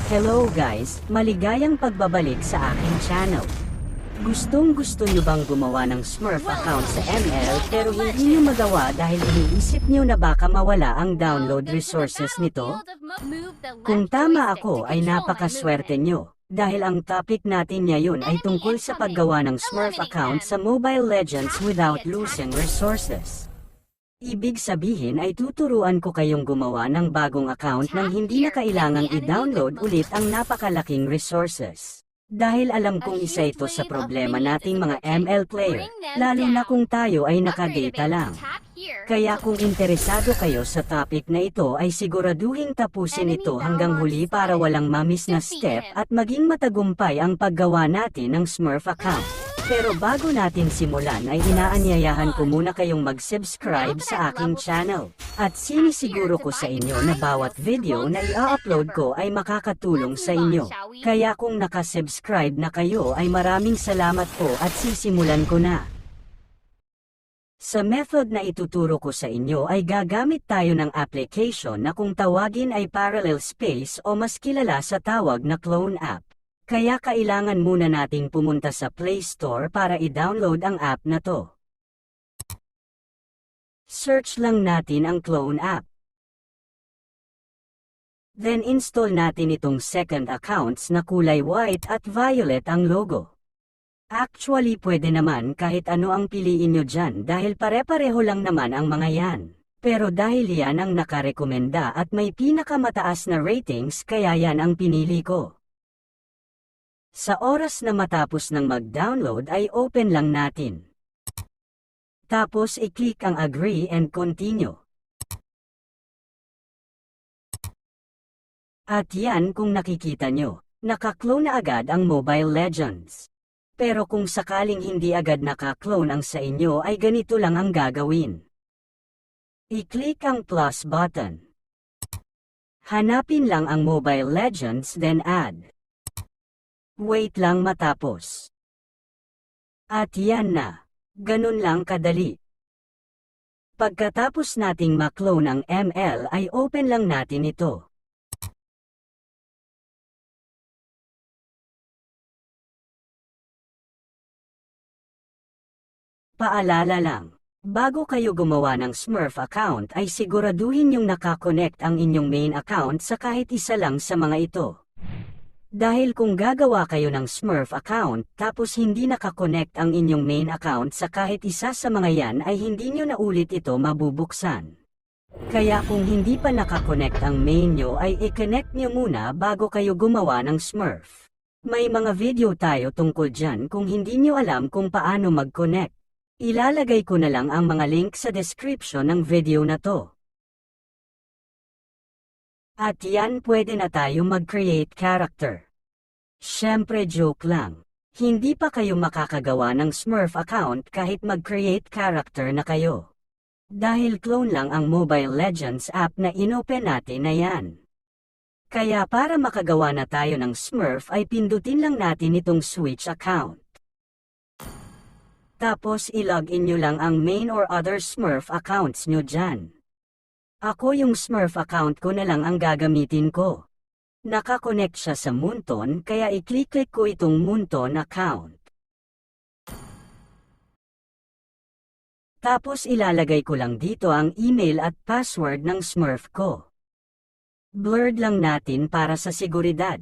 Hello guys, maligayang pagbabalik sa aking channel. Gustong-gusto nyo bang gumawa ng Smurf account sa ML pero hindi nyo magawa dahil iniisip nyo na baka mawala ang download resources nito? Kung tama ako ay napakaswerte nyo, dahil ang topic natin ngayon ay tungkol sa paggawa ng Smurf account sa Mobile Legends without losing resources. Ibig sabihin ay tuturuan ko kayong gumawa ng bagong account nang hindi na kailangang i-download ulit ang napakalaking resources. Dahil alam kong isa ito sa problema nating mga ML player, lalo na kung tayo ay nakadata lang. Kaya kung interesado kayo sa topic na ito ay siguraduhin tapusin ito hanggang huli para walang mamiss na step at maging matagumpay ang paggawa natin ng Smurf account. Pero bago natin simulan ay inaanyayahan ko muna kayong mag-subscribe sa aking channel. At sinisiguro ko sa inyo na bawat video na i-upload ko ay makakatulong sa inyo. Kaya kung nakasubscribe na kayo ay maraming salamat po at sisimulan ko na. Sa method na ituturo ko sa inyo ay gagamit tayo ng application na kung tawagin ay Parallel Space o mas kilala sa tawag na Clone App. Kaya kailangan muna nating pumunta sa Play Store para i-download ang app na to. Search lang natin ang Clone App. Then install natin itong second accounts na kulay white at violet ang logo. Actually pwede naman kahit ano ang piliin nyo dyan dahil pare-pareho lang naman ang mga yan. Pero dahil yan ang nakarekomenda at may pinakamataas na ratings kaya yan ang pinili ko. Sa oras na matapos ng mag-download ay open lang natin. Tapos i-click ang agree and continue. At yan kung nakikita nyo, naka-clone na agad ang Mobile Legends. Pero kung sakaling hindi agad naka-clone ang sa inyo ay ganito lang ang gagawin. I-click ang plus button. Hanapin lang ang Mobile Legends then add. Wait lang matapos. At yan na. Ganun lang kadali. Pagkatapos nating maklone ang ML ay open lang natin ito. Paalala lang, bago kayo gumawa ng Smurf account ay siguraduhin yung nakakonect ang inyong main account sa kahit isa lang sa mga ito. Dahil kung gagawa kayo ng Smurf account tapos hindi nakakonect ang inyong main account sa kahit isa sa mga yan ay hindi nyo na ulit ito mabubuksan. Kaya kung hindi pa nakakonect ang main nyo ay i-connect nyo muna bago kayo gumawa ng Smurf. May mga video tayo tungkol dyan kung hindi nyo alam kung paano mag-connect. Ilalagay ko na lang ang mga link sa description ng video na to. At yan pwede na tayo mag-create character. Syempre joke lang. Hindi pa kayo makakagawa ng Smurf account kahit mag-create character na kayo. Dahil clone lang ang Mobile Legends app na inopen natin na yan. Kaya para makagawa na tayo ng Smurf ay pindutin lang natin itong switch account. Tapos i-login nyo lang ang main or other Smurf accounts nyo dyan. Ako yung Smurf account ko na lang ang gagamitin ko. Nakakonect siya sa Moonton kaya i-click ko itong Moonton account. Tapos ilalagay ko lang dito ang email at password ng Smurf ko. Blurred lang natin para sa seguridad.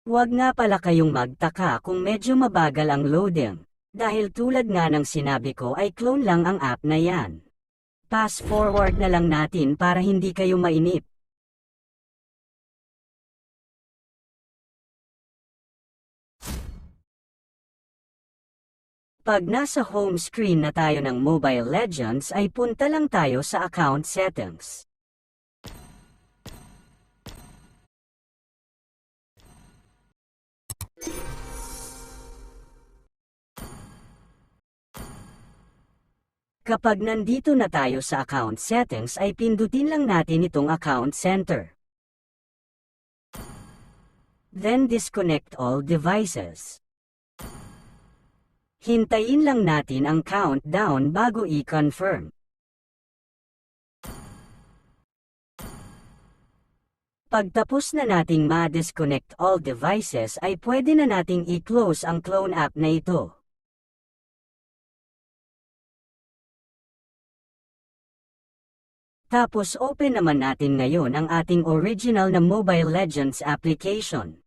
Huwag nga pala kayong magtaka kung medyo mabagal ang loading, dahil tulad nga ng sinabi ko ay clone lang ang app na yan. Pass forward na lang natin para hindi kayo mainip. Pag nasa home screen na tayo ng Mobile Legends ay punta lang tayo sa account settings. Kapag nandito na tayo sa account settings ay pindutin lang natin itong account center. Then disconnect all devices. Hintayin lang natin ang countdown bago i-confirm. Pagtapos na nating ma-disconnect all devices ay pwede na nating i-close ang clone app na ito. Tapos open naman natin ngayon ang ating original na Mobile Legends application.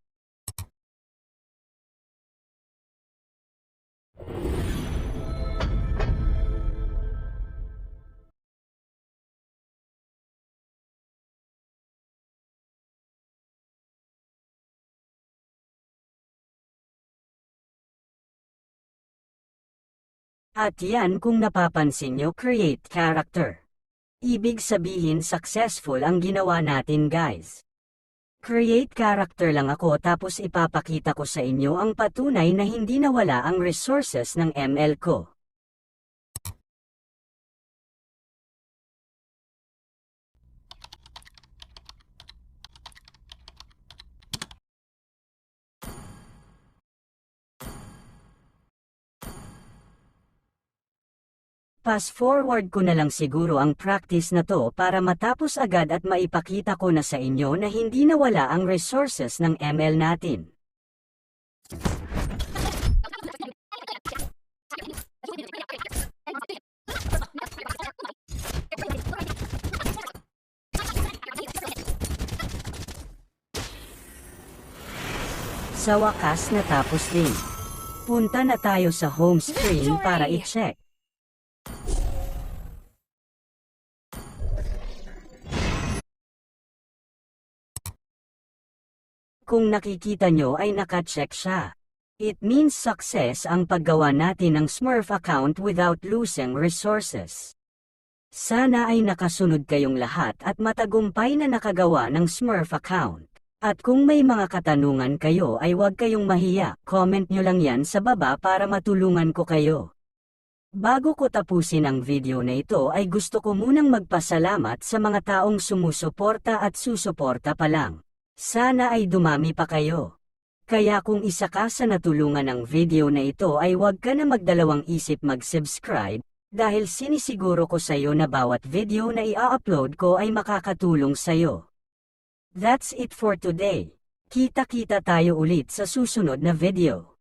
At yan kung napapansin nyo, create character. Ibig sabihin successful ang ginawa natin guys. Create character lang ako tapos ipapakita ko sa inyo ang patunay na hindi nawala ang resources ng ML ko. Fast forward ko na lang siguro ang practice na to para matapos agad at maipakita ko na sa inyo na hindi nawala ang resources ng ML natin. Sa wakas natapos din. Punta na tayo sa home screen para i-check. Kung nakikita nyo ay naka-check siya. It means success ang paggawa natin ng Smurf account without losing resources. Sana ay nakasunod kayong lahat at matagumpay na nakagawa ng Smurf account. At kung may mga katanungan kayo ay huwag kayong mahiya, comment nyo lang yan sa baba para matulungan ko kayo. Bago ko tapusin ang video na ito ay gusto ko munang magpasalamat sa mga taong sumusuporta at susuporta pa lang. Sana ay dumami pa kayo. Kaya kung isa ka sa natulungan ng video na ito ay huwag ka na magdalawang isip mag-subscribe, dahil sinisiguro ko sa iyo na bawat video na i-upload ko ay makakatulong sa iyo. That's it for today. Kita-kita tayo ulit sa susunod na video.